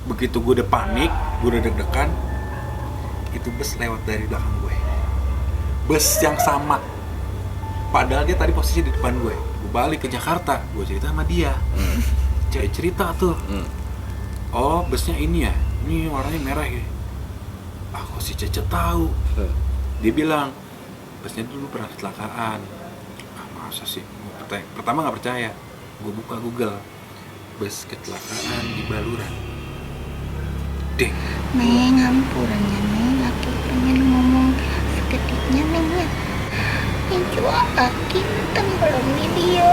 begitu gue udah panik, gue udah deg-degan, itu bus lewat dari belakang gue. Bus yang sama, padahal dia tadi posisi di depan gue. Gue balik ke Jakarta, gue cerita sama dia. Cewek cerita tuh, oh busnya ini ya, ini warnanya merah ya. Kok si Cece tahu? Dia bilang, busnya dulu pernah kecelakaan. Masa sih? Pertama nggak percaya. Gue buka Google, bus kecelakaan di Baluran. Ding. Neng, ampurannya Neng, aku pengen ngomong seketiknya Neng ya. Neng coba lagi nonton belum video.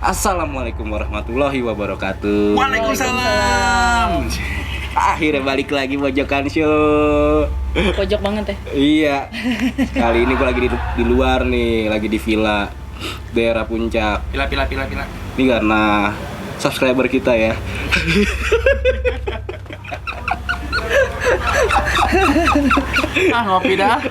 Assalamualaikum warahmatullahi wabarakatuh. Waalaikumsalam. Akhirnya balik lagi Pojokan Show. Pojok banget ya? Iya. Kali ini gue lagi di luar nih, lagi di villa daerah Puncak. Pila. Ini karena subscriber kita ya. Ngopi dah.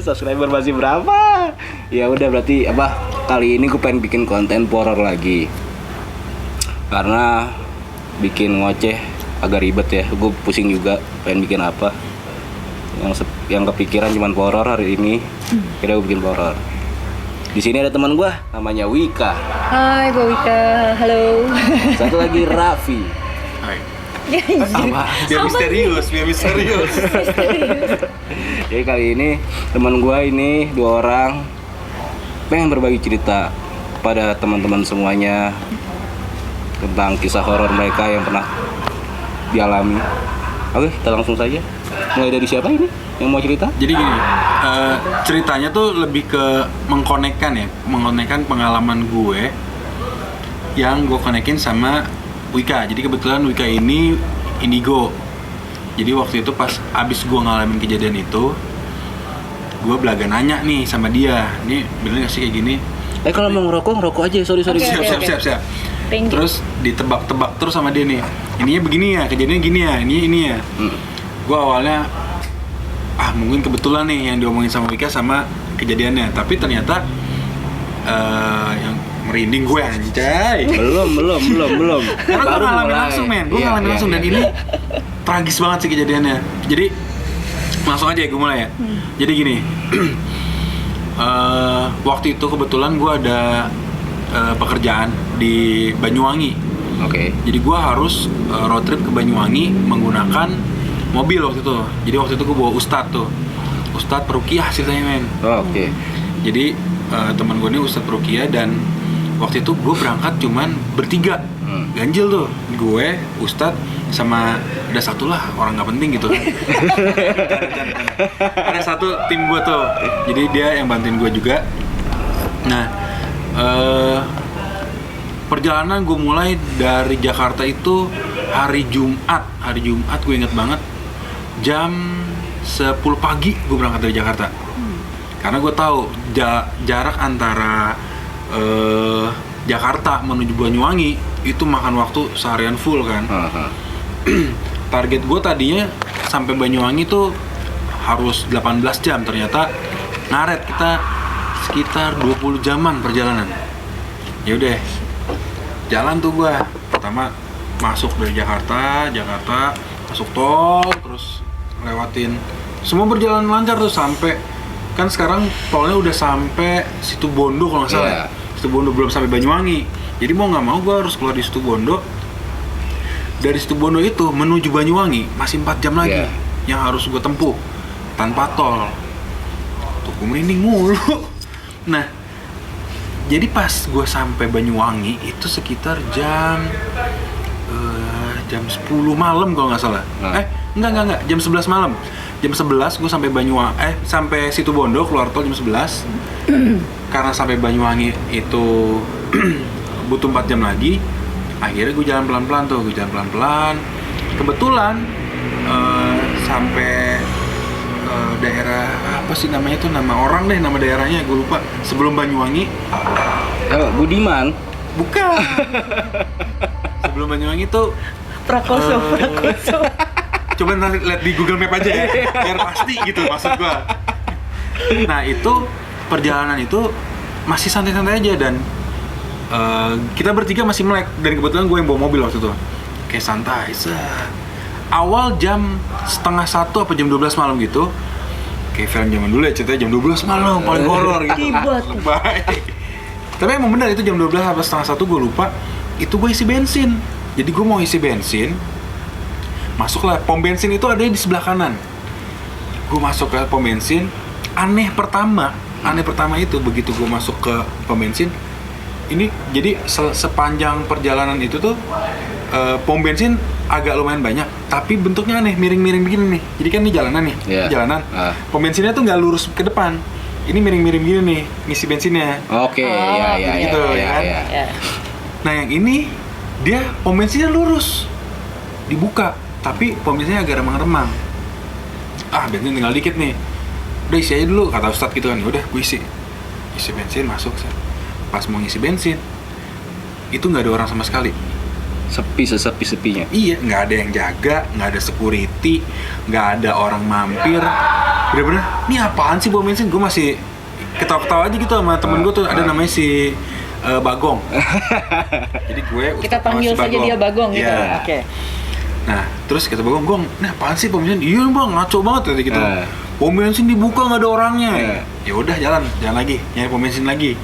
Subscriber masih berapa? Ya udah berarti apa? Kali ini gue pengen bikin konten horor lagi. Karena bikin ngoceh agak ribet ya. Gue pusing juga pengen bikin apa. Yang kepikiran cuman horor hari ini. Kira gue bikin horor. Di sini ada teman gue namanya Wika. Hai, Mbak Wika. Halo. Satu lagi Raffi. Hai. Apa? Biar misterius. Jadi kali ini teman gue ini 2 orang pengen berbagi cerita kepada teman-teman semuanya tentang kisah horor mereka yang pernah dialami. Oke, kita langsung saja. Mulai dari siapa ini yang mau cerita? Jadi gini, ceritanya tuh lebih ke mengkonekkan pengalaman gue yang gue konekin sama Wika. Jadi kebetulan Wika ini indigo. Jadi waktu itu pas abis gue ngalamin kejadian itu, gue belaga nanya nih sama dia, nih bener gak sih kayak gini? Kalau mau ngerokok aja, sorry. Oke. Siap. Thank you. Terus ditebak-tebak terus sama dia nih, ininya begini ya, kejadiannya gini ya, ini ya. Gue awalnya, mungkin kebetulan nih yang diomongin sama Wika sama kejadiannya. Tapi ternyata yang merinding gue anjay. Belum. Karena gue ngalamin langsung gue ngalamin langsung dan ini tragis banget sih kejadiannya. Jadi langsung aja ya gue mulai ya. Jadi gini, waktu itu kebetulan gue ada pekerjaan di Banyuwangi. Oke. Jadi gue harus road trip ke Banyuwangi menggunakan mobil waktu itu. Jadi waktu itu gue bawa Ustadz Perukiah ceritanya men. Oke. Jadi teman gue ini Ustadz Perukiah dan waktu itu gue berangkat cuman bertiga. Ganjil tuh, gue, Ustadz, sama ada satu lah orang nggak penting gitu. Ada satu tim gue tuh, jadi dia yang bantuin gue juga. Nah, perjalanan gue mulai dari Jakarta itu hari Jumat gue inget banget, jam 10 pagi gue berangkat dari Jakarta. Karena gue tahu jarak antara Jakarta menuju Banyuwangi itu makan waktu seharian full kan. Target gue tadinya sampai Banyuwangi tuh harus 18 jam, ternyata ngaret kita sekitar 20 jaman perjalanan. Ya udah, jalan tuh gue. Pertama masuk dari Jakarta masuk tol, terus lewatin semua berjalan lancar tuh sampai kan sekarang tolnya udah sampai Situbondo kalau nggak salah. Yeah. Situbondo belum sampai Banyuwangi. Jadi mau nggak mau gue harus keluar di Situbondo. Dari Situbondo itu menuju Banyuwangi masih 4 jam lagi yang harus gue tempuh tanpa tol. Tuh gue merinding mulu. Nah, jadi pas gue sampai Banyuwangi itu sekitar jam 10 malam kalau nggak salah. Enggak, jam 11 malam. Jam 11 gue sampai sampai Situbondo, keluar tol jam 11. Karena sampai Banyuwangi itu butuh 4 jam lagi. Akhirnya gue jalan pelan-pelan. Kebetulan sampai daerah apa sih namanya tuh, nama orang deh, nama daerahnya gue lupa. Sebelum Banyuwangi. Budiman. Bukan. Sebelum Banyuwangi tuh Prakoso. coba nanti lihat di Google Map aja ya, biar pasti gitu maksud gua. Nah itu perjalanan itu masih santai-santai aja dan kita bertiga masih melek dan kebetulan gue yang bawa mobil waktu itu kayak santai. Awal jam 12:30 apa jam 12 malam gitu, kayak film zaman dulu ya, ceritanya jam 12 malam paling horor gitu. Tiba tuh. Baik. Tapi emang benar itu jam 12 apa 12:30 gue lupa. Itu gue isi bensin. Jadi gue mau isi bensin, masuklah pom bensin itu ada di sebelah kanan. Gue masuk ke pom bensin. Aneh pertama itu begitu gue masuk ke pom bensin, ini jadi sepanjang perjalanan itu tuh pom bensin agak lumayan banyak, tapi bentuknya aneh, miring-miring begini nih. Jadi kan ini jalanan nih, jalanan. Pom bensinnya tuh nggak lurus ke depan. Ini miring-miring begini nih, ngisi bensinnya. Oke, ya gitu, ya kan? Ya. Nah yang ini dia pom bensinnya lurus, dibuka, tapi pom bensinnya agak remang-remang. Bensin tinggal dikit nih. Udah isi aja dulu, kata Ustadz gitu kan. Udah gue isi bensin, masuk. Pas mau ngisi bensin, itu nggak ada orang sama sekali. Sepi-sepinya. Iya, nggak ada yang jaga, nggak ada security, nggak ada orang mampir. Bener-bener, ini apaan sih pom bensin? Gue masih ketawa-ketawa aja gitu sama temen gue tuh, ada namanya si Bagong. Jadi gue Kita panggil saja dia Bagong gitu. Yeah. Oke. Nah, terus kata Bagong, "Gong, nah apaan sih pom bensin?" "Iya bang, ngaco banget," tadi gitu. Pom bensin dibuka nggak ada orangnya. Ya udah jalan lagi, nyari pom bensin lagi.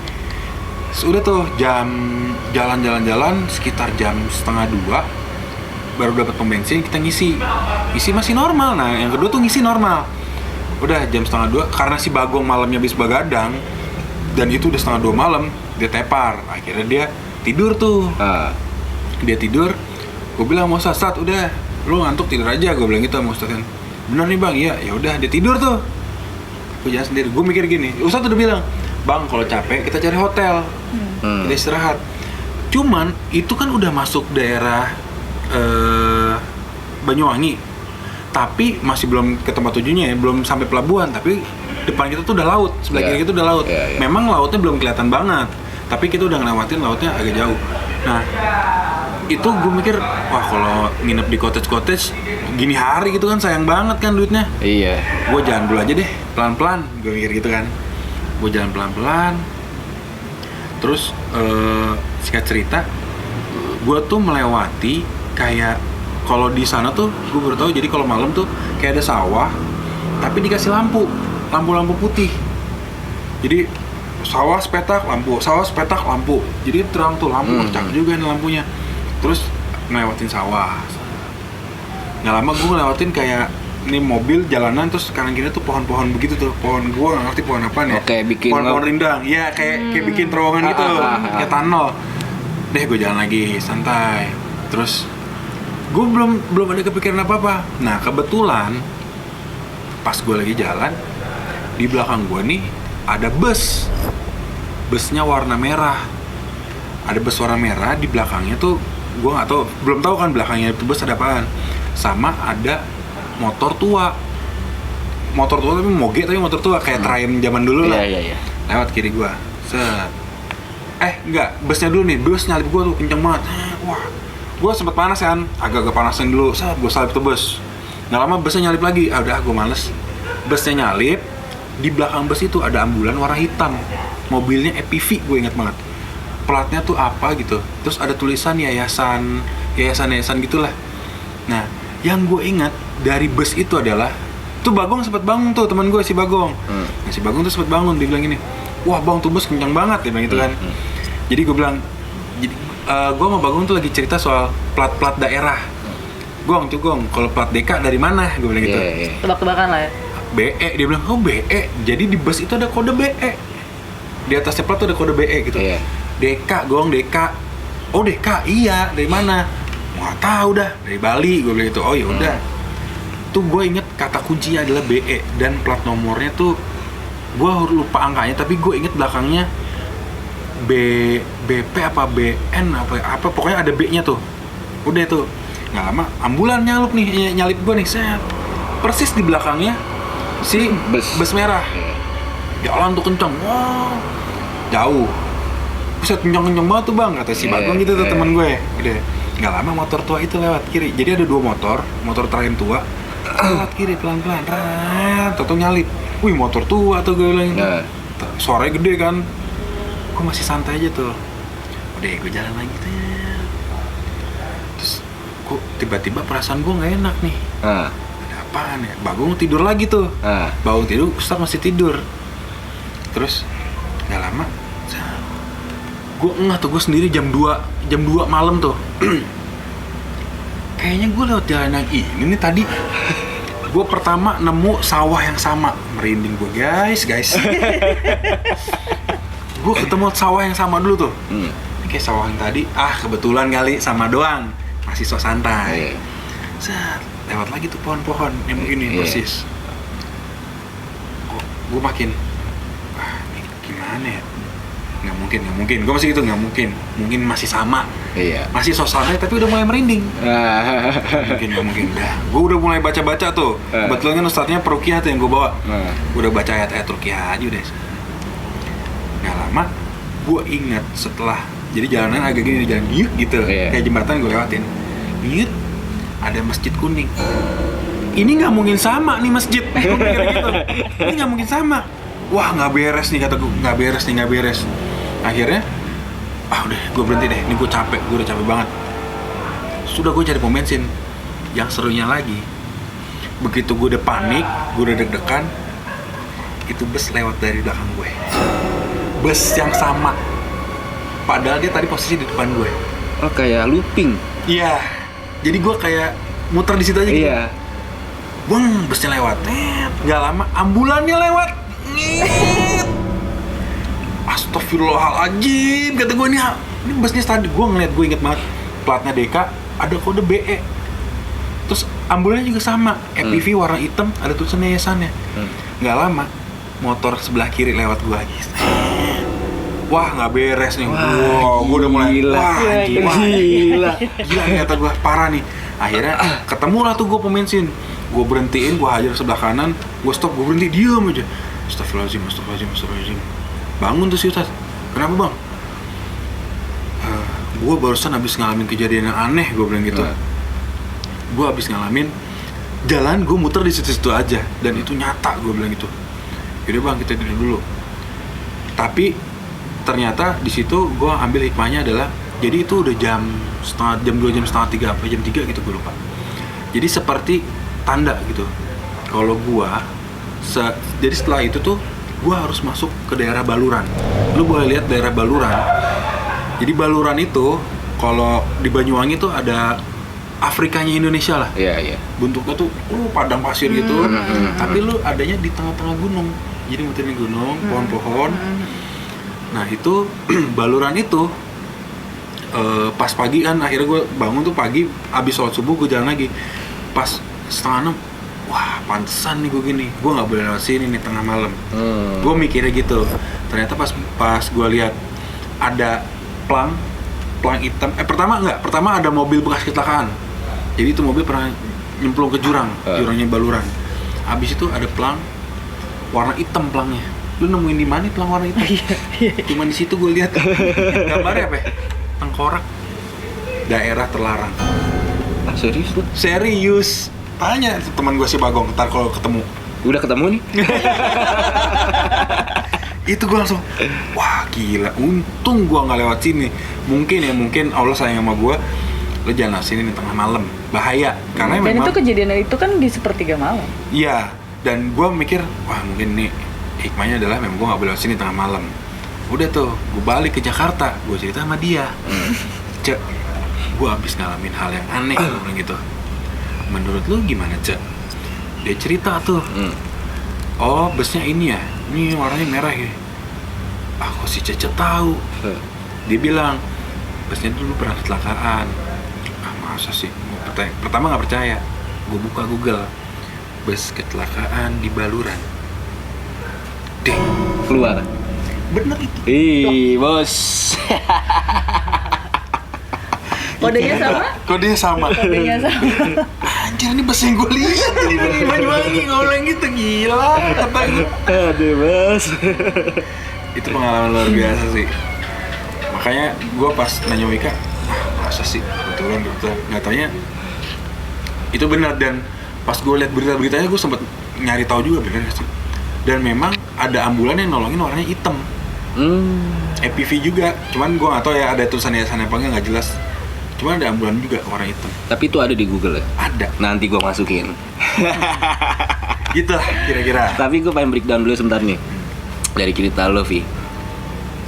Sudah tuh jalan sekitar jam 1:30 baru dapat pom bensin, kita ngisi masih normal. Nah yang kedua tuh ngisi normal. Udah jam 1:30 karena si Bagong malamnya habis begadang dan itu udah 1:30 malam, dia tepar. Akhirnya dia tidur tuh. Dia tidur. Gue bilang mau Ustadz, udah lu ngantuk tidur aja, gue bilang gitu sama Ustadz kan. Bener nih bang, iya ya udah dia tidur tuh. Gue jalan sendiri. Gue mikir gini, Ustadz udah bilang, bang kalau capek kita cari hotel, kita istirahat. Cuman itu kan udah masuk daerah Banyuwangi, tapi masih belum ke tempat tujuannya ya, belum sampai pelabuhan. Tapi depan kita tuh udah laut, sebelah kiri kita tuh udah laut. Memang lautnya belum kelihatan banget, tapi kita udah ngelewatin lautnya agak jauh. Nah itu gue mikir, wah kalau nginep di cottage gini hari gitu kan sayang banget kan duitnya. Iya. Gue jalan dulu aja deh, pelan-pelan. Gue mikir gitu kan. Gue jalan pelan-pelan. Terus singkat cerita, gue tuh melewati kayak kalau di sana tuh gue baru tahu. Jadi kalau malam tuh kayak ada sawah, tapi dikasih lampu putih. Jadi sawah sepetak lampu. Jadi terang tuh lampu, kocak juga nih lampunya. Terus ngelewatin sawah. Nggak lama gue ngelewatin kayak ini mobil jalanan, terus kanan kiri tuh pohon-pohon begitu tuh. Pohon, gue nggak ngerti pohon apa nih. Oke, bikin pohon rindang. Iya, kayak bikin terowongan gitu, kayak tunnel. Deh gue jalan lagi santai. Terus gue belum ada kepikiran apa-apa. Nah kebetulan pas gue lagi jalan, di belakang gue nih ada busnya warna merah. Ada bus warna merah, di belakangnya tuh gue nggak tahu, belum tahu kan belakangnya itu bus ada apaan. Sama ada motor tua tapi moge, tapi motor tua kayak Triumph zaman dulu lah. Iya. Lewat kiri gue, set. Enggak, busnya dulu nih, bus nyalip gue tuh kenceng banget. Wah, gue sempet panas kan, agak panasan dulu. Set, gue salip tuh bus. Nggak lama busnya nyalip lagi. Udah, gue males. Busnya nyalip, di belakang bus itu ada ambulan warna hitam. Mobilnya EPV, gue inget banget. Platnya tuh apa gitu. Terus ada tulisan yayasan gitulah. Nah, yang gue ingat dari bus itu adalah tuh Bagong sempat bangun tuh, teman gue si Bagong. Nah, si Bagong tuh sempat bangun, dia bilang gini, wah bang tuh bus kencang banget, dia bilang gitu kan. Jadi gue bilang, gue sama Bagong tuh lagi cerita soal plat daerah. Gong, kalau plat DK dari mana? Gue bilang gitu. Tebak-tebakan lah ya. BE, dia bilang, oh BE. Jadi di bus itu ada kode BE. Di atasnya plat tuh ada kode BE gitu. DK, Gong, DK. Oh DK, iya. Dari mana? Nggak tahu dah. Dari Bali, gue bilang gitu. Oh ya udah. Tuh gue inget kata kuncinya adalah BE dan plat nomornya tuh gue lupa angkanya, tapi gue inget belakangnya BP apa BN apa pokoknya ada B-nya tuh. Udah tuh. Nggak lama ambulan nyalip gue nih, set. Persis di belakangnya si bus merah. Jalan tuh kenceng. Wow. Jauh. Buset, kenceng banget tuh bang, kata si Bagong gitu tuh teman gue. Udah. Nggak lama motor tua itu lewat kiri. Jadi ada 2 motor Triumph tua. Lewat kiri pelan-pelan. Toto nyalip. Wih, motor tua tuh gue bilang gitu. suaranya gede kan, gue masih santai aja tuh. Udah gue jalan lagi tuh. Terus kok tiba-tiba perasaan gue nggak enak nih. Ada apaan ya? Bagong tidur lagi tuh. Bangun tidur, Ustaz masih tidur. Terus nggak lama, gue ngeh tuh, gue sendiri jam 2 malam tuh. Kayaknya gue lewat jalan yang ini nih tadi. Gue pertama nemu sawah yang sama. Merinding gue guys. Gue ketemu sawah yang sama dulu tuh. Ini kayak sawah yang tadi. Kebetulan kali sama doang. Masih sok santai. Set, lewat lagi tuh pohon-pohon yang begini persis. Gue makin, ini gimana ya? Nggak mungkin. Gue masih gitu, nggak mungkin. Mungkin masih sama. Masih sok santai tapi udah mulai merinding. Nggak mungkin. Gue udah mulai baca-baca tuh. Kebetulan kan ustadznya peruqyah tuh yang gue bawa. Udah baca ayat-ayat ruqyah aja udah. Nggak lama, gue ingat setelah, jadi jalanan agak gini, jalan gitu. Kayak jembatan gue lewatin. Ada masjid kuning. Ini nggak mungkin sama nih masjid. Gue mikir gitu. Ini nggak mungkin sama. Wah, nggak beres nih, kata gue. Nggak beres. Akhirnya, udah, gue berhenti deh. Ini gue capek, gue udah capek banget. Sudah, gue cari pom bensin. Yang serunya lagi, begitu gue udah panik, gue udah deg-degan, itu bus lewat dari belakang gue. Bus yang sama. Padahal dia tadi posisi di depan gue. Oh, kayak looping. Iya. Jadi gue kayak muter di situ aja gitu. Iya. Bang, busnya lewat. Nggak lama, ambulannya lewat. Astagfirullahaladzim, kata gue, ini busnya tadi. Gue inget banget platnya DK, ada kode BE. Terus ambulannya juga sama, EPV warna hitam, ada tulisan yayasannya. Nggak lama, motor sebelah kiri lewat gue lagi. Wah, nggak beres nih. Gue udah mulai gila nih, kata gue, parah nih. Akhirnya ketemu lah tuh gue pom bensin. Gue berhentiin, gue hajar sebelah kanan, gue stop, gue berhenti, diem aja. Astagfirullahaladzim. Bangun tuh si Ustaz. Kenapa bang? Gue barusan habis ngalamin kejadian yang aneh, gue bilang gitu. Gue habis ngalamin jalan, gue muter di situ-situ aja, dan itu nyata, gue bilang gitu. Yaudah bang, kita tidur dulu. Tapi ternyata di situ gue ambil hikmahnya adalah, jadi itu udah jam 2, jam 2:30, apa jam 3 gitu, gue lupa. Jadi seperti tanda gitu. Kalau gue jadi setelah itu tuh gue harus masuk ke daerah Baluran. Lu boleh lihat daerah Baluran. Jadi Baluran itu kalau di Banyuwangi tuh ada Afrikanya Indonesia lah. Iya. Bentuknya tuh padang pasir gitu. Tapi lu adanya di tengah-tengah gunung. Jadi muterin gunung, pohon-pohon. Nah itu Baluran itu pas pagi kan, akhirnya gue bangun tuh pagi, abis sholat subuh gue jalan lagi. Pas 5:30, wah pantesan nih gue gini, gue nggak boleh lewat sini nih tengah malam. Gue mikirnya gitu. Ternyata pas gue lihat ada plang hitam. Pertama ada mobil bekas kecelakaan. Jadi itu mobil pernah nyemplung ke jurangnya Baluran. Abis itu ada plang warna hitam plangnya. Lu nemuin di mana plang warna hitam? Cuma di situ gue lihat. Gambarnya apa? Tengkorak daerah terlarang. Serius lu? Serius. Tanya teman gue si Bagong, ntar kalau ketemu. Udah ketemu nih. Itu gue langsung, wah gila, untung gue nggak lewat sini. Mungkin Allah sayang sama gue. Lo jangan lewat sini di tengah malam, bahaya. Karena dan memang itu kejadian itu kan di sepertiga malam. iya, dan gue mikir, wah mungkin nih hikmahnya adalah memang gue nggak boleh lewat sini tengah malam. Udah tuh, gue balik ke Jakarta, gue cerita sama dia. Cek, gue habis ngalamin hal yang aneh, gue bilang gitu. Menurut lu gimana, Cek? Dia cerita tuh. Oh, busnya ini ya? Ini warnanya merah ya? Kok si Cece tahu? Dia bilang, busnya dulu pernah kecelakaan. Masa sih? Pertama nggak percaya. Gue buka Google, bus kecelakaan di Baluran. Deh, Keluar. bener itu. Ih, bos. Kodenya sama? Kodenya sama. Anjir, ini bus yang gue lihat di Banyuwangi, ngoleng gitu, gila. Kata gue. Aduh, bos. Itu pengalaman luar biasa sih. Makanya gue pas nanya Wika, masa sih kebetulan nggak taunya itu benar. Dan pas gue lihat berita-beritanya, gue sempet nyari tahu juga benar sih. Dan memang ada ambulan yang nolongin warnanya hitam. EPV juga, cuman gue nggak tahu ya ada tulisan yayasan apa nggak jelas. Cuman ada ambulan juga warna hitam. Tapi itu ada di Google ya? Ada. Nanti gue masukin. Gitu lah kira-kira. Tapi gue pengen breakdown dulu sebentar nih dari cerita lo, Vi.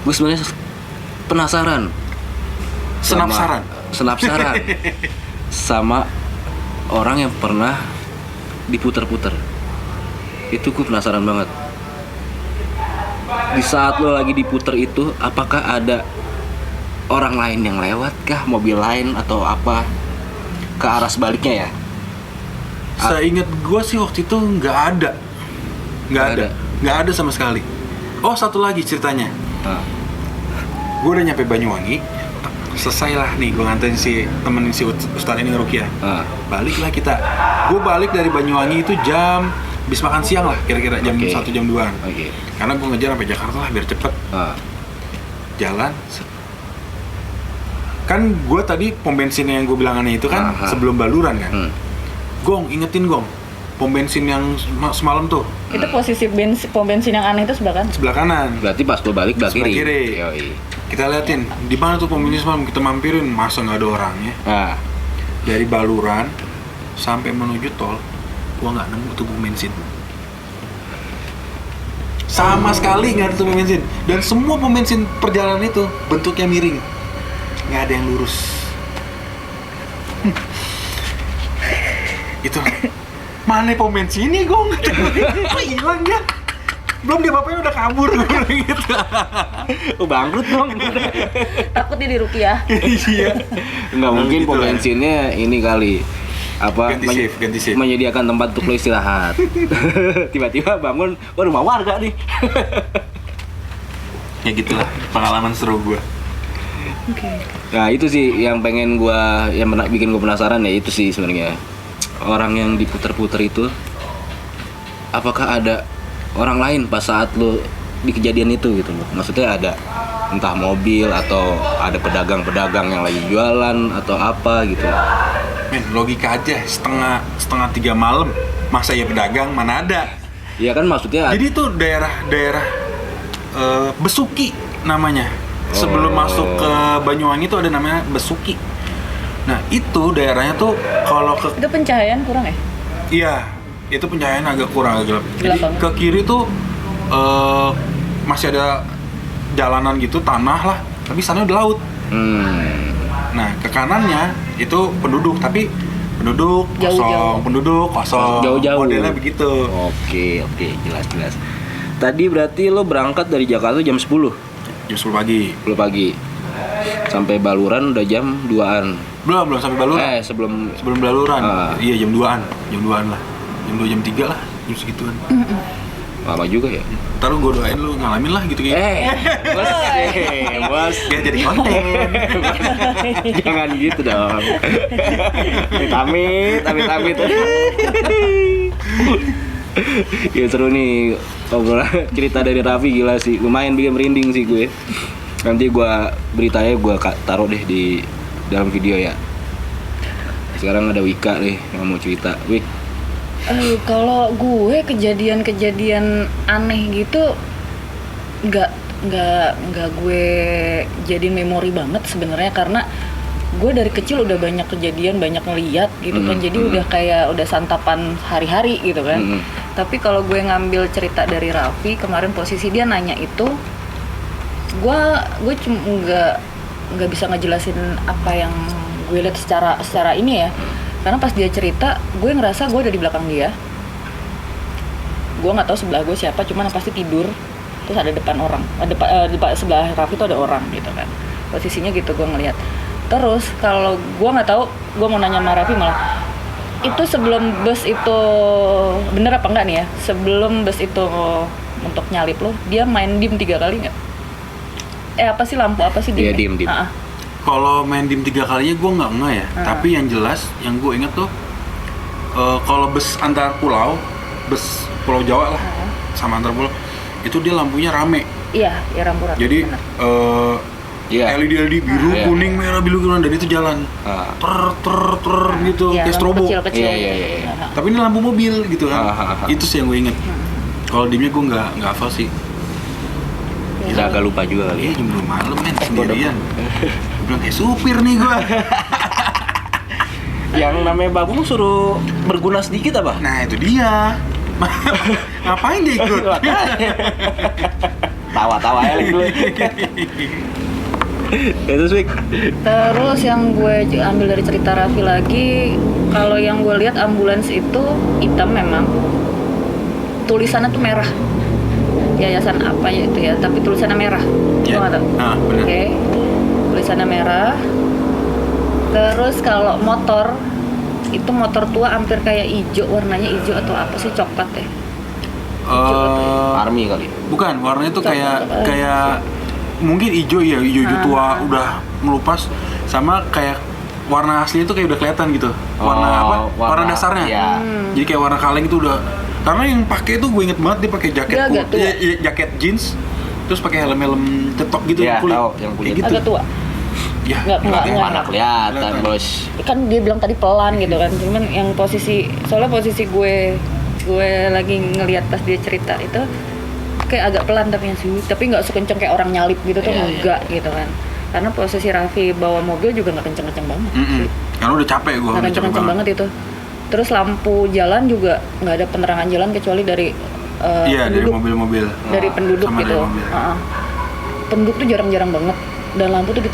Gue sebenarnya penasaran. Senapsaran. Sama orang yang pernah diputer-puter. Itu gue penasaran banget. Di saat lo lagi diputer itu, apakah ada orang lain yang lewat kah, mobil lain atau apa ke arah sebaliknya ya? Seingat gue sih waktu itu nggak ada sama sekali. Oh satu lagi ceritanya, gue udah nyampe Banyuwangi, selesai lah nih gue nganterin si temenin si Ustadz ini Rukiah. Baliklah kita, gue balik dari Banyuwangi itu jam habis makan siang lah, kira-kira jam 1 jam 2an. Karena gue ngejar sampai Jakarta lah biar cepet. Jalan kan gue tadi pom bensin yang gue bilangannya itu kan sebelum Baluran kan. Gong, ingetin Gong, pom bensin yang semalam tuh. Itu posisi pom bensin yang aneh itu sebelah kan? Sebelah kanan. Berarti pas lo balik belah Sebelah kiri. Yoi. Kita liatin di mana tuh pom bensin semalam, kita mampirin, masa nggak ada orangnya. Dari Baluran sampai menuju tol, gua nggak nemu tuh pom bensin. Sama sekali nggak ada tuh pom bensin. Dan semua pom bensin perjalanan itu bentuknya miring, nggak ada yang lurus. Itu mana pom bensin ini Gong? Kok hilang ya? Belum dia bapaknya udah kabur gitu. Bangkrut dong. Takut dia di Rukiah. Iya. Nggak mungkin Gitu pom lah. bensinnya ini kali apa Ganti shift. menyediakan tempat untuk lo istirahat. Tiba-tiba bangun, rumah warga nih. Ya gitulah pengalaman seru gua. Nah itu sih yang pengen gua, yang bikin gua penasaran ya itu sih sebenarnya. Orang yang diputer-puter itu, apakah ada orang lain pas saat lo di kejadian itu gitu loh? Maksudnya ada entah mobil atau ada pedagang-pedagang yang lagi jualan atau apa gitu. Men, logika aja setengah 3 malam masa ya pedagang mana ada. Iya kan maksudnya. Jadi itu daerah Besuki namanya. Sebelum masuk ke Banyuwangi itu ada namanya Besuki. Nah itu daerahnya tuh kalau ke Itu pencahayaan kurang ya? iya itu pencahayaan agak kurang, agak gelap. Jadi Gelap banget. ke kiri tuh masih ada jalanan gitu, tanah lah, tapi sana udah laut. Nah ke kanannya itu penduduk, tapi penduduk Jauh-jauh. kosong, penduduk kosong. Jauh-jauh. Modelnya begitu. Oke, jelas. Tadi berarti lo berangkat dari Jakarta jam 10 Jam 10 pagi. pagi. Sampai Baluran udah jam 2-an. Belum sampai Baluran. Sebelum Sebelum Baluran. Iya jam 2an lah. Jam 2 jam 3 lah, jam segituan. lama juga ya. Ntar gue doain lu ngalamin lah gitu kayak. Bos. Biar jadi konten. Jangan gitu dong. Amit. Ya seru nih obrolan cerita dari Raffi, gila sih. Lumayan bikin merinding sih gue. Nanti gue beritanya gue taruh deh di dalam video ya. Sekarang ada Wika nih yang mau cerita. Wik. Kalau gue kejadian-kejadian aneh gitu nggak gue jadi memori banget sebenarnya, karena gue dari kecil udah banyak kejadian, banyak ngeliat gitu kan, jadi udah santapan hari-hari gitu kan. Tapi kalau gue ngambil cerita dari Raffi kemarin, posisi dia nanya itu, gue cuma nggak bisa ngejelasin apa yang gue lihat secara ini ya, karena pas dia cerita gue ngerasa gue ada di belakang dia. Gue nggak tahu sebelah gue siapa, cuman pasti tidur, terus ada depan orang, depan sebelah Raffi tuh ada orang gitu kan, posisinya gitu gue ngelihat. Terus kalau gue nggak tahu, gue mau nanya sama Raffi malah, itu sebelum bus itu bener apa enggak nih ya, sebelum bus itu untuk nyalip lo, dia main dim 3 kali nggak? Apa sih lampu apa sih dim? Iya, dim. Kalau main dim 3 kalinya gue nggak ya. Tapi yang jelas yang gue inget tuh kalau bus antar pulau, bus Pulau Jawa lah, sama antar pulau, itu dia lampunya rame. Iya, ya lampu rame. Jadi LED biru, kuning, merah, biru, kuning, dan itu jalan ter gitu, kayak strobo. Kecil. Iya. Tapi ini lampu mobil gitu kan. Itu sih yang gue inget. Kalau dimnya gue nggak hafal sih. Udah agak lupa juga kali. Iya jam 2 malam men sendirian. Gue bilang kayak supir nih gue. Yang namanya Bagong suruh berguna sedikit apa? Nah itu dia. Ngapain dia ikut? Tawa-tawa ya gue. Itu sih. Terus yang gue ambil dari cerita Raffi lagi, kalau yang gue lihat ambulans itu hitam memang, tulisannya tuh merah. Yayasan apa ya itu ya, tapi tulisannya merah. Iya. Gue nggak tahu. Ah benar. Oke, tulisannya merah. Terus kalau motor itu motor tua hampir kayak hijau, warnanya hijau atau apa sih, coklat ya? Army kali. Bukan, warnanya tuh Coklat. kayak mungkin hijau ya, hijau tua udah melupas, sama kayak warna aslinya tuh kayak udah kelihatan gitu. Warna apa? Warna dasarnya. Iya. Jadi kayak warna kaleng itu udah. Karena yang pakai tuh gue inget banget dia pakai jaket Dia agak tua. jaket jeans, terus pakai helm cetok gitu Iya, kulit. tahu, yang kulit. Kayak gitu. Agak tua. Ya, Nggak, Mana kelihatan, Kelihatan. Bos. Kan dia bilang tadi pelan gitu kan, cuman yang soalnya posisi gue lagi ngelihat pas dia cerita itu kayak agak pelan tapi nggak sekenceng kayak orang nyalip gitu tuh, Iya, enggak gitu kan, karena posisi Raffi bawa mobil juga nggak kenceng-kenceng banget sih. Karena udah capek gue, Nggak udah capek kenceng-kenceng banget itu. Terus lampu jalan juga nggak ada penerangan jalan kecuali dari Iya, dari penduduk, mobil-mobil. dari penduduk Sama gitu. dari mobil. Penduduk tuh jarang-jarang banget, dan lampu tuh di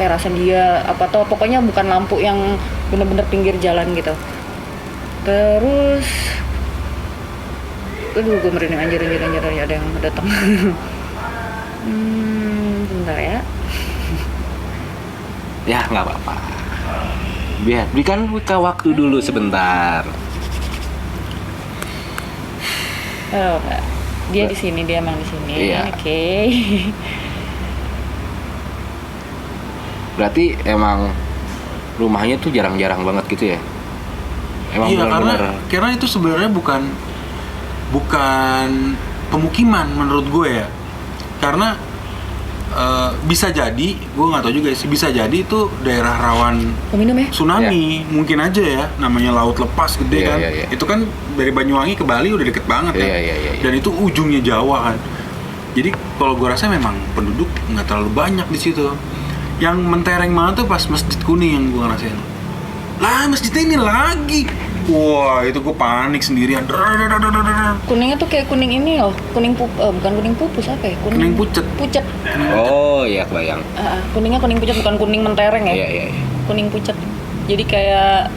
terasan dia apa tau, pokoknya bukan lampu yang bener-bener pinggir jalan gitu. Terus aduh gue merinding, anjir ada yang datang. Bentar ya. Ya nggak apa-apa. Berikan Wika waktu dulu sebentar. Oh, enggak. Dia di sini, dia emang di sini. Iya. Oke. Berarti emang rumahnya tuh jarang-jarang banget gitu ya? Emang Iya, benar-benar. karena itu sebenarnya bukan pemukiman menurut gue ya. Karena bisa jadi, gue nggak tahu juga sih, bisa jadi itu daerah rawan Mau minum ya? tsunami, mungkin aja ya, namanya laut lepas gede Iya, kan. iya, iya. Itu kan dari Banyuwangi ke Bali udah deket banget kan. Iya, iya, iya, iya. Dan itu ujungnya Jawa kan. Jadi kalau gue rasa memang penduduk nggak terlalu banyak di situ. Yang mentereng banget tuh pas Masjid Kuning yang gue ngerasain. Lah masjidnya ini lagi. Wah itu gue panik sendirian. Kuningnya tuh kayak kuning ini loh, bukan kuning pupus, apa ya? Kuning pucet. Pucet. Oh iya kebayang. Kuningnya kuning pucet, bukan kuning mentereng ya. Iya iya. Iya. Kuning pucet. Jadi kayak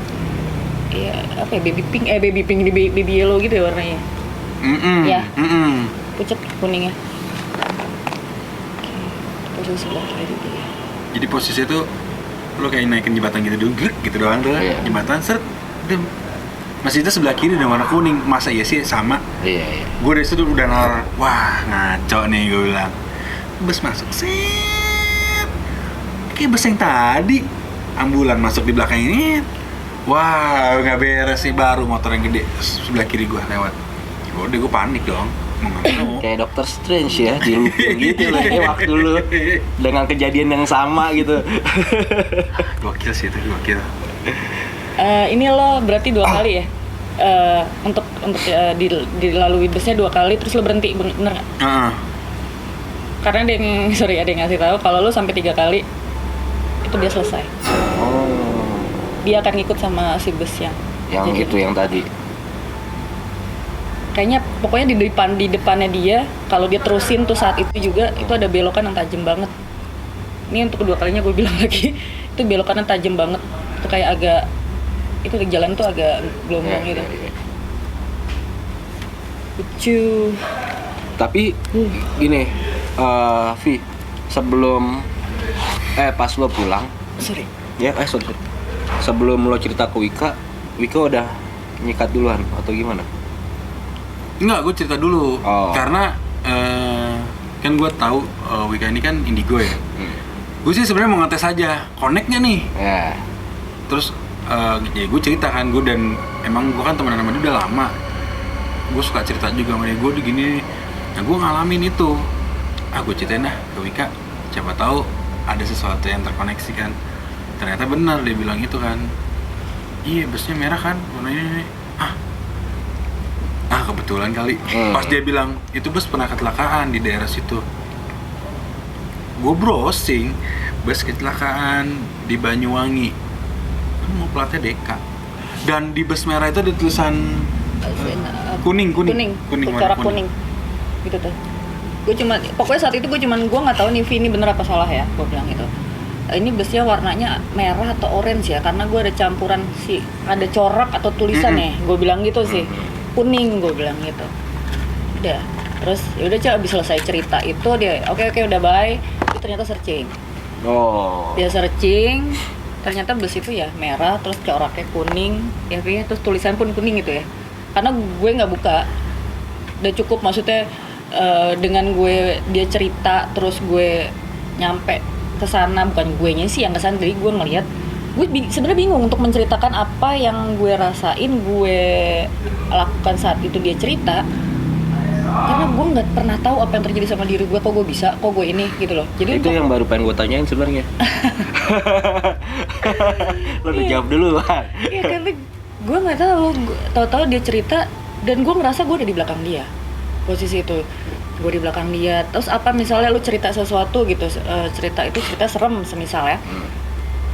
ya apa ya, baby pink, baby yellow gitu ya warnanya. Ya. Pucet kuningnya. Oke. Posisi sebelah kiri dia. Jadi posisi itu lo kayak naikin jembatan gitu dulu, gitu doang tuh. Iya. Jembatan seret. Masjidnya sebelah kiri dan warna kuning. Masa iya sih sama? Iya iya. Gue dari situ udah nalar, wah ngaco nih gue bilang. Bus masuk, set. Kayak bus yang tadi. Ambulan masuk di belakang ini. Wah nggak beres sih, baru motor yang gede sebelah kiri gue lewat. Udah gue panik dong. Mau nggak mau. Kayak Doctor Strange ya, di looping gitu loh kayak waktu dulu dengan kejadian yang sama gitu. Gokil sih itu, gokil. Ini lo berarti 2 kali ya? Untuk dilalui busnya 2 kali, terus lo berhenti, bener nggak? Karena ada yang ngasih tahu kalau lo sampai 3 kali itu dia selesai. Oh. Dia akan ngikut sama si bus yang Yang jadi- itu yang tadi. Kayaknya pokoknya di depannya dia, kalau dia terusin tuh saat itu juga itu ada belokan yang tajam banget. Ini untuk kedua kalinya gue bilang lagi, itu belokannya tajam banget. Itu kayak agak, itu di jalan tuh agak gelombang gitu. Iya. Lucu. Tapi gini, Vi, sebelum pas lo pulang, Sorry. sorry. Sebelum lo cerita ke Wika udah nyikat duluan atau gimana? Enggak, gue cerita dulu. Oh. Karena kan gue tahu Wika ini kan indigo ya. Gue sih sebenarnya mau ngetes aja, connect-nya nih. Ya. Terus ya gue cerita kan, gue dan emang gue kan temenan sama dia udah lama. Gue suka cerita juga sama dia, gue gini. Nah gue ngalamin itu. Gue ceritain dah ke Wika, siapa tahu ada sesuatu yang terkoneksi kan. Ternyata benar dia bilang itu kan. Iya busnya merah kan, warnanya ini. kebetulan kali. Pas dia bilang itu bus pernah kecelakaan di daerah situ, gue browsing bus kecelakaan di Banyuwangi, mau platnya DK, dan di bus merah itu ada tulisan kuning warna corak kuning gitu tuh. Gue cuma pokoknya saat itu gue nggak tahu nih Vi ini bener apa salah ya, gue bilang gitu. Ini busnya warnanya merah atau orange ya, karena gue ada campuran ada corak atau tulisan ya, gue bilang gitu sih, kuning gue bilang gitu. Udah, terus yaudah Cak, abis selesai cerita itu dia oke udah bye. Itu ternyata searching. Dia searching, ternyata bus itu ya merah, terus coraknya kuning, ya Vi, terus tulisan pun kuning gitu ya. Karena gue nggak buka, udah cukup maksudnya dengan dia cerita terus gue nyampe ke sana, bukan gue nya sih yang kesana, jadi gue ngeliat, gue sebenarnya bingung untuk menceritakan apa yang gue rasain, gue lakukan saat itu dia cerita, karena gue nggak pernah tahu apa yang terjadi sama diri gue, kok gue bisa, kok gue ini gitu loh. Jadi itu yang baru pengen gue tanyain sebenarnya. Lo udah jawab dulu kan? Iya, karena gue nggak tahu dia cerita dan gue ngerasa gue ada di belakang dia posisi itu. Gue di belakang dia, terus apa misalnya lu cerita sesuatu gitu, cerita serem semisal ya,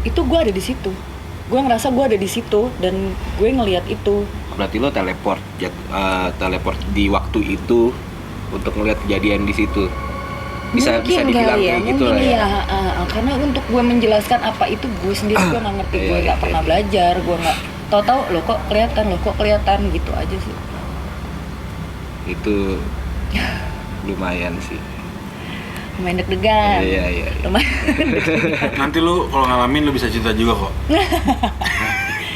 itu gue ada di situ, gue ngerasa gue ada di situ dan gue ngelihat itu. Berarti lo teleport di waktu itu untuk ngelihat kejadian di situ, bisa dibilang ya, kayak gitu lah ya. Karena untuk gue menjelaskan apa itu gue sendiri gue nggak ngerti, gue nggak pernah belajar, gue nggak tahu lo kok kelihatan gitu aja sih. Itu lumayan sih, lumayan deg-degan. Iya. Lumayan. Nanti lu kalau ngalamin lu bisa cerita juga kok.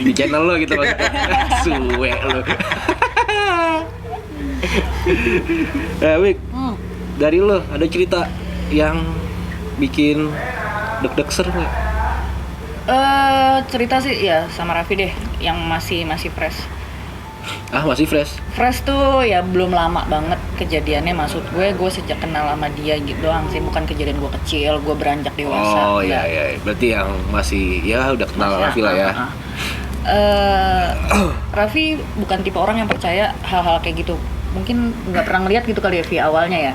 Di channel lo gitu maksudnya. Suwe lo. Wik, dari lo ada cerita yang bikin deg-deg ser nggak? Cerita sih ya sama Raffi deh, yang masih fresh. Masih fresh. Fresh tuh ya belum lama banget kejadiannya, maksud gue sejak kenal sama dia gitu doang sih, bukan kejadian gue kecil, gue beranjak dewasa. Oh iya, berarti yang masih ya udah kenal Raffi lah ya. Raffi bukan tipe orang yang percaya hal-hal kayak gitu, mungkin nggak pernah ngeliat gitu kali ya Vi awalnya ya.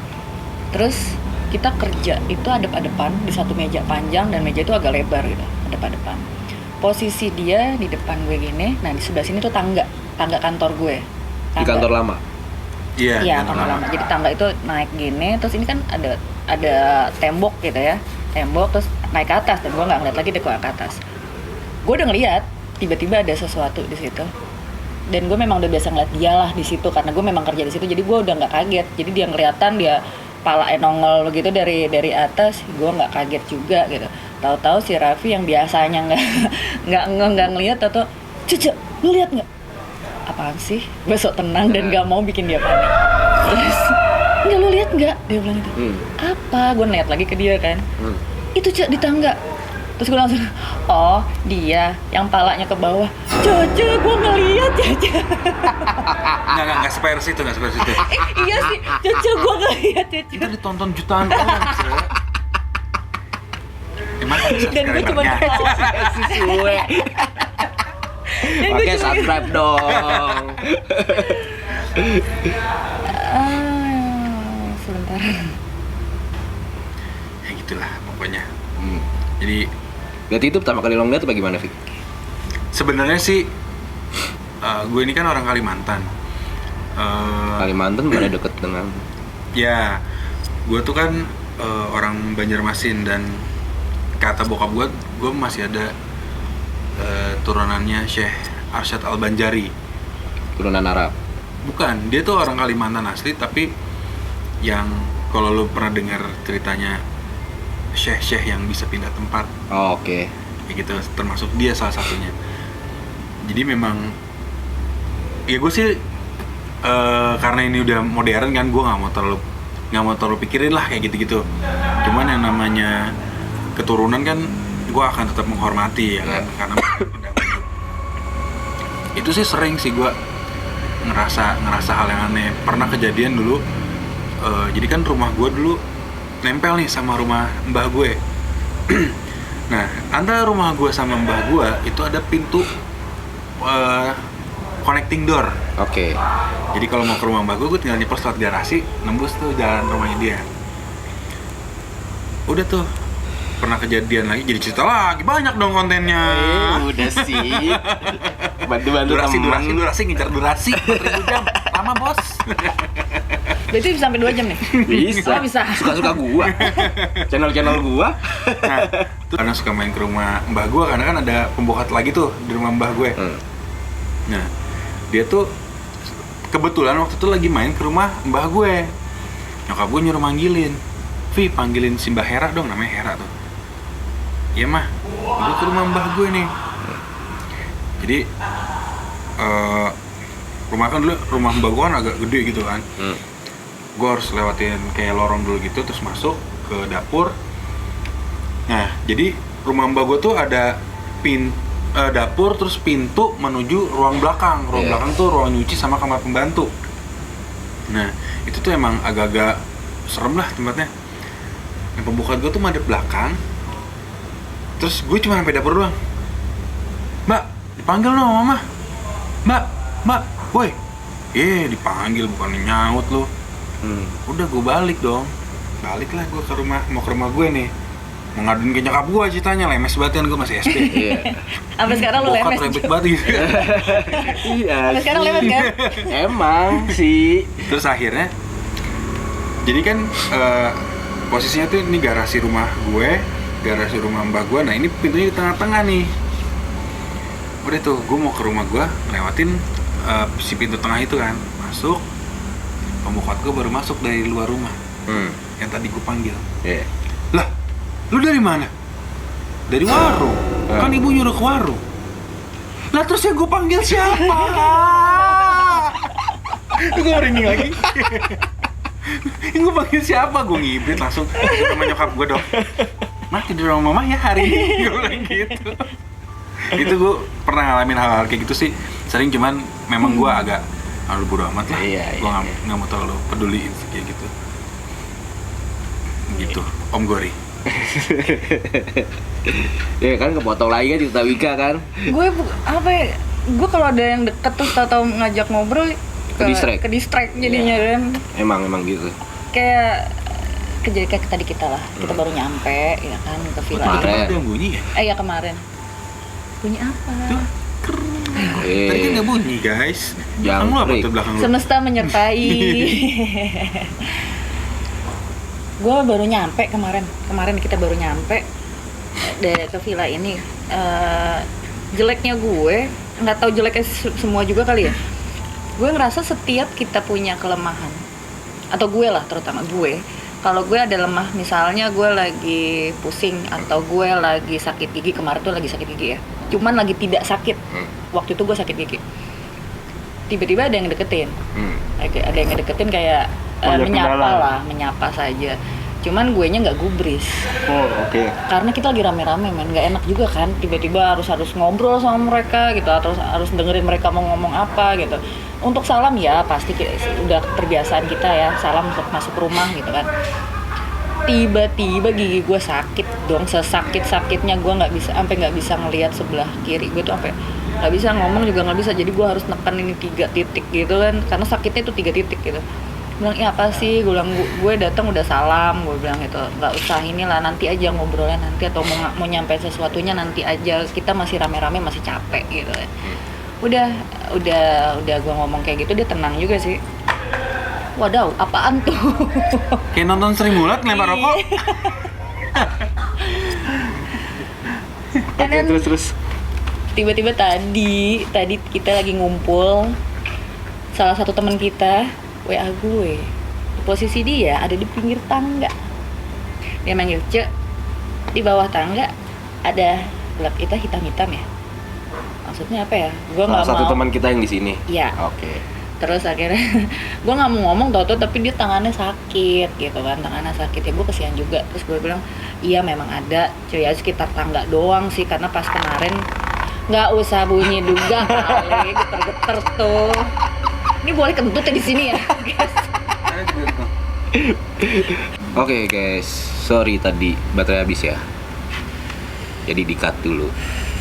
Terus kita kerja itu adep-adepan di satu meja panjang, dan meja itu agak lebar gitu, adep-adepan. Posisi dia di depan gue gini, nah di sebelah sini tuh tangga kantor gue. Di kantor lama? Iya, kantor lama. Jadi tangga itu naik gini, terus ini kan ada tembok gitu ya, tembok terus naik ke atas, dan gue nggak ngeliat lagi deh ke atas. Gue udah ngeliat tiba-tiba ada sesuatu di situ, dan gue memang udah biasa ngeliat dia lah di situ karena gue memang kerja di situ, jadi gue udah nggak kaget. Jadi dia kelihatan, dia pala nongol gitu dari atas, gue nggak kaget juga gitu. Tahu-tahu si Raffi yang biasanya nggak ngeliat, atau Cece, lu lihat nggak? Apaan sih? Gue sok tenang dan gak mau bikin dia panik. Terus, nggak, lu lihat nggak? Dia bilang gitu. Apa? Gue lihat lagi ke dia kan. Itu Cek di tangga. Terus gue langsung, oh dia yang palanya ke bawah. Cece, gue ngeliat Cece. Nggak seperti itu. Iya sih, Cece, gue ngeliat Cece. Kita ditonton jutaan orang, Cek. Dan gue cuma Si suwe. Oke, subscribe dong. Sebentar. Ya gitulah pokoknya. Jadi Berarti itu pertama kali lo ngeliat apa gimana, Fik? sebenarnya sih gue ini kan orang Kalimantan. Kalimantan mana deket dengan? Ya, gue tuh kan orang Banjarmasin, dan kata bokap gue masih ada turunannya Syekh Arsyad Al-Banjari. Turunan Arab? Bukan, dia tuh orang Kalimantan asli, tapi yang kalau lo pernah dengar ceritanya Syekh yang bisa pindah tempat. Oh, oke. Ya gitu, termasuk dia salah satunya. Jadi memang ya gue sih karena ini udah modern kan, gue nggak mau terlalu pikirin lah kayak gitu-gitu. Cuman yang namanya keturunan kan gue akan tetap menghormati ya kan, karena itu sih sering sih gue ngerasa hal yang aneh. Pernah kejadian dulu, jadi kan rumah gue dulu nempel nih sama rumah mbah gue. Nah, antara rumah gue sama mbah gue itu ada pintu connecting door. Oke. Jadi kalau mau ke rumah mbak gue tinggal nyeplos lewat garasi, nembus tuh jalan rumahnya dia. Udah tuh, pernah kejadian lagi, jadi cerita lagi, banyak dong kontennya. Udah sih. Bantu-bantu Durasi, ngejar durasi, 4.000 jam, lama bos. Berarti bisa sampai 2 jam nih? Bisa. Oh, bisa. Suka-suka gua. Channel gua. Nah, tuh karena suka main ke rumah mbah gue, karena kan ada pembokat lagi tuh di rumah mbah gue. Nah, dia tuh kebetulan waktu itu lagi main ke rumah mbah gue. Nyokap gue nyuruh manggilin, Vi, panggilin si Mbah Hera dong, namanya Hera tuh. Iya mah, gue ke rumah mbah gue nih. Jadi rumah kan dulu, rumah mbah gue kan agak gede gitu kan. Gue harus lewatin kayak lorong dulu gitu, terus masuk ke dapur. Nah, jadi rumah mbah gue tuh ada dapur, terus pintu menuju ruang belakang. Ruang belakang tuh ruang nyuci sama kamar pembantu. Nah, itu tuh emang agak-agak serem lah tempatnya. Yang pembukaan gue tuh madep belakang. Terus gue cuma sampai dapur doang. Mbak, dipanggil dong mama. Mbak, woi. Dipanggil bukan nyaut lu. Udah gue balik dong. Baliklah gue ke rumah, mau ke rumah gue nih. Mau ngaduin ke nyokap gue ceritanya, lemes banget kan gue masih SD. Sampai sekarang lu lemes. Bokap rebek banget gitu. Iya. Sampai sekarang lemes kan? Emang sih. Terus akhirnya, jadi kan posisinya tuh ini garasi rumah gue, garasi rumah mbak gue. Nah ini pintunya di tengah-tengah nih. Udah tuh, gue mau ke rumah gue, lewatin si pintu tengah itu kan, masuk. Pembukat gue baru masuk dari luar rumah. Yang tadi gue panggil. Lah, lu dari mana? Dari warung. Kan ibu nyuruh ke warung. Lah terus yang gue panggil siapa? Gue merinding lagi. Yang gue panggil siapa? Gue ngibrit langsung sama nyokap gue dong. Mah tidur sama mama ya hari ini. Gue bilang gitu. Itu gue pernah ngalamin hal-hal kayak gitu sih. Sering, cuman memang gue agak bodo amat lah. Gue nggak mau terlalu peduliin sih kayak gitu. Gitu, Om Gori. Ya kan kepotong lagi kan cerita Wika kan. Gue kalau ada yang deket terus tau ngajak ngobrol ke distract jadinya kan. Emang gitu. Kayak tadi kita lah, kita baru nyampe ya kan ke villa. Kemarin ada yang bunyi ya? Iya kemarin. Bunyi apa? Tuh, tadi kan nggak bunyi guys. Kamu apa tuh belakang lu? Semesta menyertai. Gue baru nyampe kemarin kita baru nyampe ke villa ini. Jeleknya gue, nggak tahu jeleknya semua juga kali ya. Gue ngerasa setiap kita punya kelemahan, atau gue lah terutama gue, kalau gue ada lemah, misalnya gue lagi pusing atau gue lagi sakit gigi, kemarin tuh lagi sakit gigi ya, cuman lagi tidak sakit, waktu itu gue sakit gigi, tiba-tiba ada yang deketin, ada yang deketin kayak menyapa saja. Cuman gue nya nggak gubris. Karena kita lagi rame-rame men, nggak enak juga kan, tiba-tiba harus ngobrol sama mereka gitu, atau harus dengerin mereka mau ngomong apa gitu. Untuk salam ya pasti udah kebiasaan kita ya, salam untuk masuk rumah gitu kan. Tiba-tiba gigi gue sakit dong, sesakit-sakitnya gue nggak bisa ngelihat sebelah kiri gue tuh, sampai nggak bisa ngomong juga nggak bisa, jadi gue harus neken ini 3 titik gitu kan, karena sakitnya itu 3 titik gitu. Bilang, ya apa sih, gue bilang gue datang udah salam, gue bilang gitu, nggak usah inilah, nanti aja ngobrolnya nanti, atau mau nyampein sesuatunya nanti aja, kita masih rame-rame, masih capek gitu. Udah gue ngomong kayak gitu, dia tenang juga sih. Wadaw, apaan tuh? Kayak nonton Sri Mulat ngelempar rokok. Terus Tiba-tiba tadi kita lagi ngumpul, salah satu teman kita WA gue, posisi dia ada di pinggir tangga, dia manggil Cek, di bawah tangga ada gelap hitam-hitam ya, maksudnya apa ya? Gue nggak mau. Satu teman kita yang di sini. Iya. Oke. Terus akhirnya gue nggak mau ngomong, tau tapi dia tangannya sakit gitu kan, tangannya sakit ya, gue kesian juga. Terus gue bilang iya memang ada, cuy ya sekitar tangga doang sih, karena pas kemarin nggak usah bunyi juga kali, geter-geter tuh. Ini boleh kentut ya di sini ya, guys. Oke guys, sorry tadi baterai habis ya. Jadi di-cut dulu.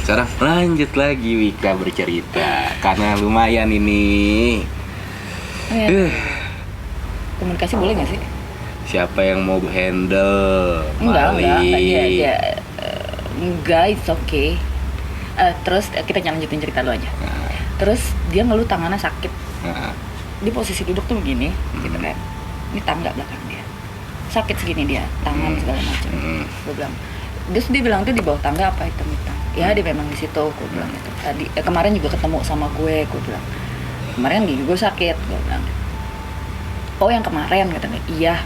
sekarang lanjut lagi Wika bercerita karena lumayan ini. Ya. Komunikasi boleh nggak sih? Siapa yang mau handle? Enggak. Mali. Dia enggak, it's okay. Terus kita lanjutin cerita lu aja. Nah, Terus dia ngeluh tangannya sakit. nah, Di posisi duduk tuh begini, gitu kan. Ini tangga belakang dia. Sakit segini dia, tangan segala macam. Gue bilang. Terus dia bilang tuh di bawah tangga apa hitam-hitam. Ya dia memang di situ, gue bilang itu. Tadi kemarin juga ketemu sama gue bilang. Kemarin gigi gue sakit, gue bilang. Oh yang kemarin katanya. Iya.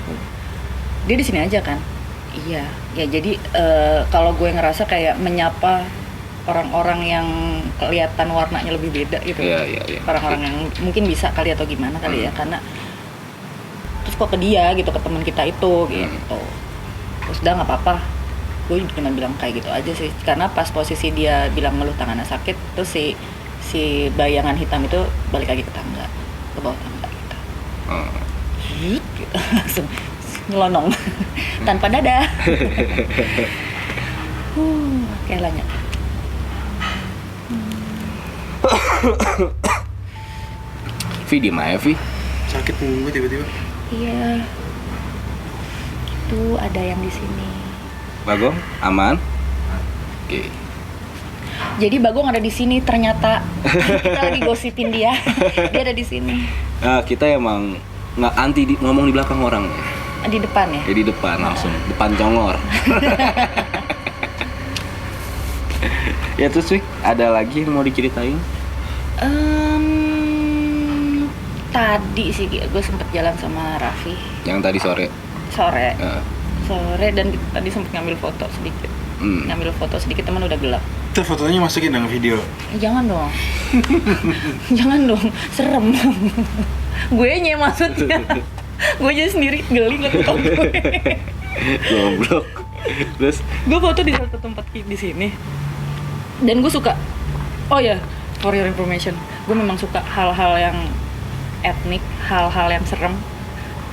Dia di sini aja kan? Iya. Ya jadi kalau gue ngerasa kayak menyapa orang-orang yang kelihatan warnanya lebih beda gitu. Iya. Orang-orang yang mungkin bisa kali atau gimana kali ya, karena terus kok ke dia gitu, ke teman kita itu gitu. Terus udah nggak apa-apa. Gue cuma bilang kayak gitu aja sih, karena pas posisi dia bilang ngeluh tangannya sakit, terus si bayangan hitam itu balik lagi ke tangga, ke bawah tangga gitu. Gitu, langsung nyelonong tanpa dada. Kayak lanjut. Vi diem aja Vi. Sakit punggung gue tiba-tiba. Iya. Tuh ada yang di sini. Bagong, aman? Oke. Jadi Bagong ada di sini ternyata. Kita lagi gosipin dia. Dia ada di sini. Nah, kita emang nggak anti ngomong di belakang orang. Di depan ya. Jadi depan langsung, depan congor. Ya terus Wik, ada lagi yang mau diceritain? Tadi sih gue sempet jalan sama Raffi Yang tadi sore. sore. Eh, Sore dan tadi sempet ngambil foto sedikit. Ngambil foto sedikit, teman udah gelap. Itu fotonya masukin dalam video. Jangan dong. Jangan dong, serem. Gue nye maksudnya. Gue aja sendiri geli ngetok gue. Goblok. Terus Gue foto di satu tempat di sini. Dan gue suka. Oh ya, for your information, gue memang suka hal-hal yang etnik, hal-hal yang serem,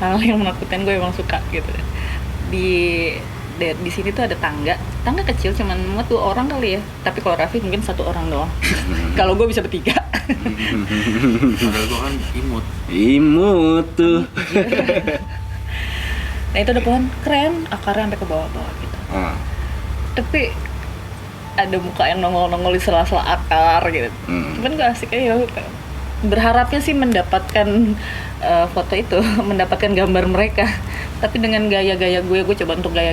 hal yang menakutkan, gue emang suka gitu. Di sini tuh ada tangga kecil, cuman muat 2 orang kali ya. Tapi kalau Raffi mungkin 1 orang doang. Kalau gue bisa bertiga. Padahal gue kan imut tuh. Nah itu ada pohon keren, akarnya sampai ke bawah-bawah gitu. Tapi ada muka yang nongol-nongol di sela-sela akar gitu. Cuman gue asik aja. Berharapnya sih mendapatkan foto itu, mendapatkan gambar mereka. Tapi dengan gaya-gaya gue coba untuk gaya.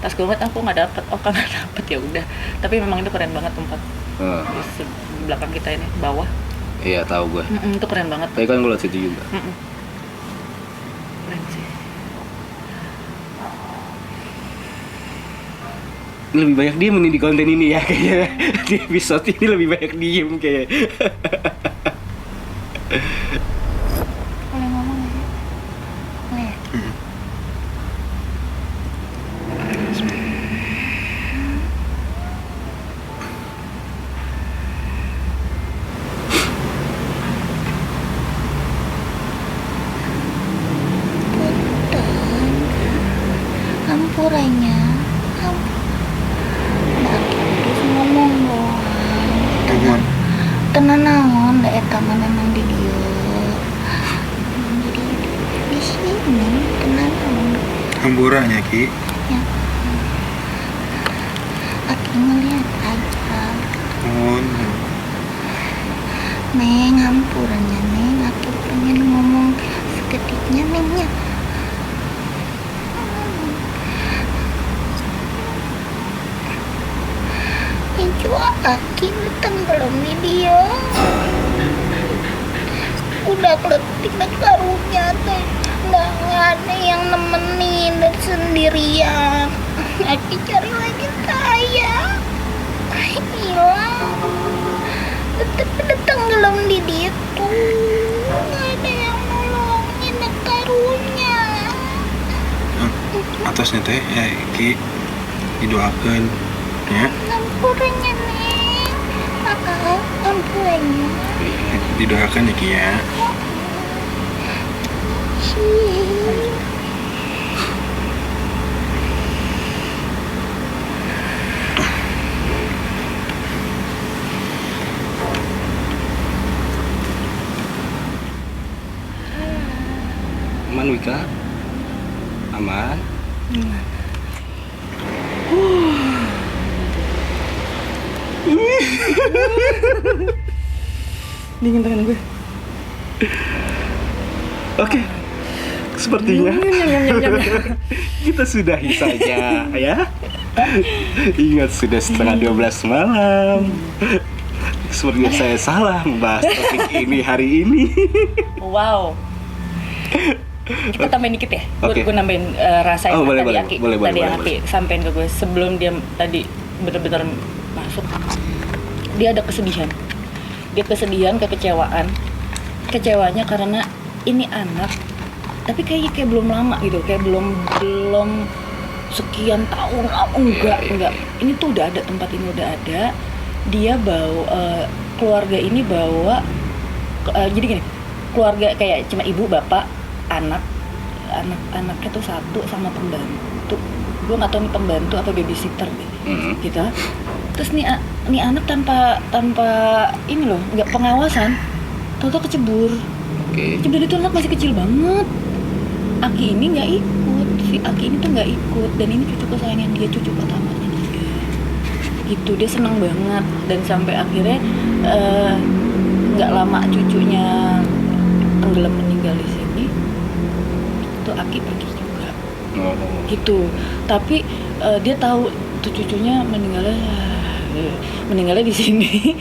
Pas gue ngeliat aku nggak dapet, kan nggak dapet, ya udah. Tapi memang itu keren banget tempat di belakang kita ini, bawah. Iya tahu gue. Itu keren banget. Tapi kan gue liat situ juga. Keren sih. Lebih banyak diem nih di konten ini ya kayaknya. Di episode ini lebih banyak diem kayak. Boleh ngomong nggak sih? Boleh. Hampuranya, terus ngomong doang. Tenan naon, da eta mah memang di dieu. Jadi di sini tenan naon. hamburanya Ki. Ya. Aki ngeliat aja. Neng, hampurannya Neng, aku pengen ngomong seketiknya Neng ya. Jua Aki datang belum nih dia. Udah keletik karunya teh. Nggak ada yang nemenin dan sendirian. Aki cari lagi saya. Hilang. Datang belum di dia tuh. Nggak ada yang nolongin karunya. Atasnya teh ya Ki didoakan ya. Ampurannya Neng. Ampurannya. Didoakan ya Ki ya. Dingin tangan gue. Oke. Sepertinya kita sudahi saja ya. Ingat sudah setengah 12 malam. Sepertinya saya salah membahas topik ini hari ini. Wow. Kita tambahin dikit ya. Oke. Gue nambahin rasa yang Boleh, tadi boleh, Aki, boleh, tadi yang boleh. Aki sampein ke gue sebelum dia tadi benar-benar masuk. Dia ada kesedihan. Dia kesedihan, kekecewaan. Kecewanya karena ini anak, tapi kayak belum lama gitu, kayak belum sekian tahun. Enggak. Ini tuh udah ada, tempat ini udah ada. Dia bawa keluarga ini bawa jadi gini, keluarga kayak cuma ibu, bapak, anaknya tuh satu sama pembantu. Gue nggak tahu nih pembantu apa babysitter deh, gitu. Terus nih anak tanpa ini loh, nggak pengawasan, tau kecebur. Kecebur itu anak masih kecil banget. Aki ini nggak ikut, si Aki ini tuh nggak ikut, dan ini cucu kesayangan dia, cucu pertamanya dia. Gitu, dia seneng banget, dan sampai akhirnya nggak lama cucunya tenggelam meninggal di sini, tuh Aki pergi juga. Gitu. Tapi dia tahu tuh cucunya meninggalnya di sini.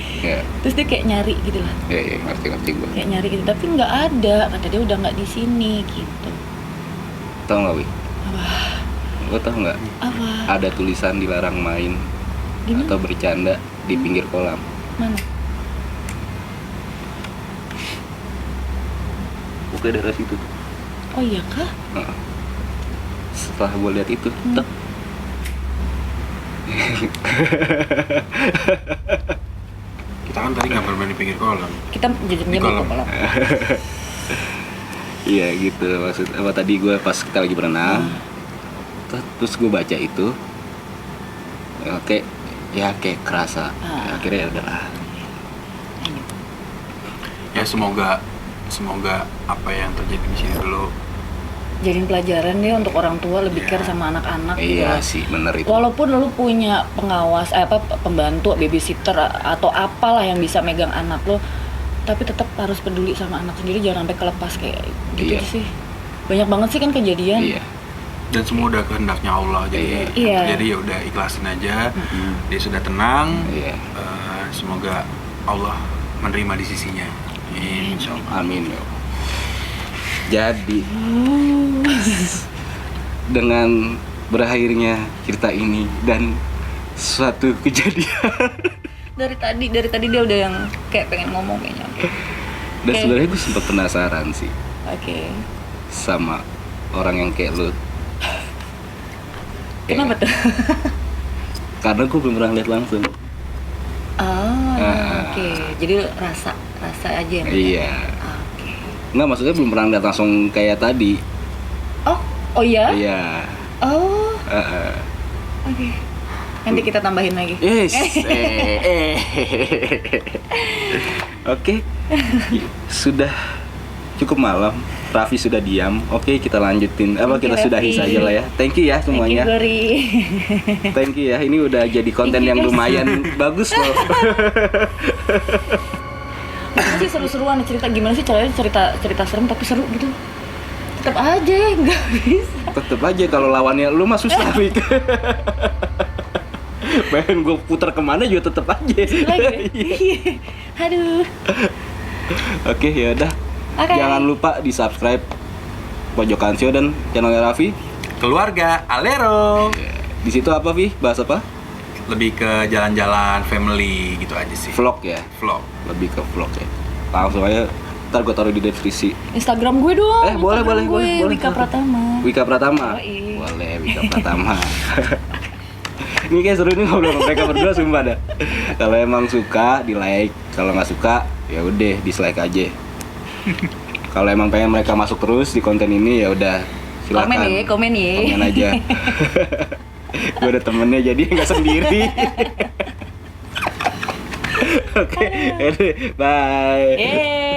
Terus dia kayak nyari gitu lah. Ngerti gue. Kayak nyari gitu, tapi nggak ada. Kata dia udah nggak di sini gitu. Tahu nggak, Wi? Apa? Lo tau nggak? Apa? Ada tulisan dilarang main Dimana? atau bercanda di pinggir kolam. Mana? Bukan daerah situ. Oh iya kah? Setelah gue lihat itu, tek. Kita kan tadi nggak bermain di pinggir kolam. Kita jajannya Di kolam. mau kolam. Iya gitu, maksud apa tadi gue pas kita lagi berenang, terus gue baca itu, kayak kerasa. Akhirnya ya udahlah. Ya semoga apa yang terjadi di sini dulu. Jadiin pelajaran deh untuk orang tua lebih care sama anak-anak. Iya gitu. sih, bener itu. Walaupun lu punya pengawas, pembantu, babysitter atau apalah yang bisa megang anak lo, tapi tetap harus peduli sama anak sendiri, jangan sampai kelepas kayak gitu Iya. sih. Banyak banget sih kan kejadian. Iya. Dan semua udah kehendaknya Allah, jadi Iya. jadi ya udah ikhlasin aja. Dia sudah tenang. Iya. Semoga Allah menerima di sisinya. Insya Allah. Amin ya. Jadi dengan berakhirnya cerita ini dan suatu kejadian Dari tadi dia udah yang kayak pengen ngomong kayaknya. dan Oke. sebenarnya gue sempat penasaran sih Oke. sama orang yang kayak lu. Kenapa tuh? Karena gue belum pernah lihat langsung. Oke. Jadi rasa aja yang. Iya. Oke. Nggak, maksudnya belum pernah lihat langsung kayak tadi. Oh iya? Iya. Oh. Oke. Nanti kita tambahin lagi. Yes. Oke. Sudah cukup malam. Raffi sudah diam. Oke, kita lanjutin. Thank you, Kita sudahi Raffi. saja lah ya. Thank you ya semuanya. Thank you, Gori. Thank you ya. Ini udah jadi konten Thank you, yang guys. lumayan bagus loh. Masa sih seru-seruan cerita, gimana sih caranya cerita serem tapi seru gitu. Tetap aja nggak bisa. Tetep aja kalau lawannya lu mah susah, Wik. Pengen gue putar kemana juga tetep aja. Lagi. Iya. Aduh. Oke, ya udah. Oke. Jangan lupa di subscribe Pojokan Sio dan channelnya Raffi. Keluarga Alero. Di situ apa, Vi? Bahas apa? Lebih ke jalan-jalan family gitu aja sih. Vlog ya. Vlog. Lebih ke vlog ya. Langsung aja. Ntar gue taruh di deskripsi. Instagram gue dong. Boleh, Instagram boleh. Wika Pratama. Wika Pratama. Yoi. Boleh, Wika Pratama. Ini kayak seru nih ngobrol sama mereka berdua, sumpah dah. Kalau emang suka, di like. Kalau nggak suka, ya udah dislike aja. Kalau emang pengen mereka masuk terus di konten ini, ya udah silakan. Komen ya. Komen aja. Gue ada temennya jadi nggak sendiri. Oke, bye. Yeay.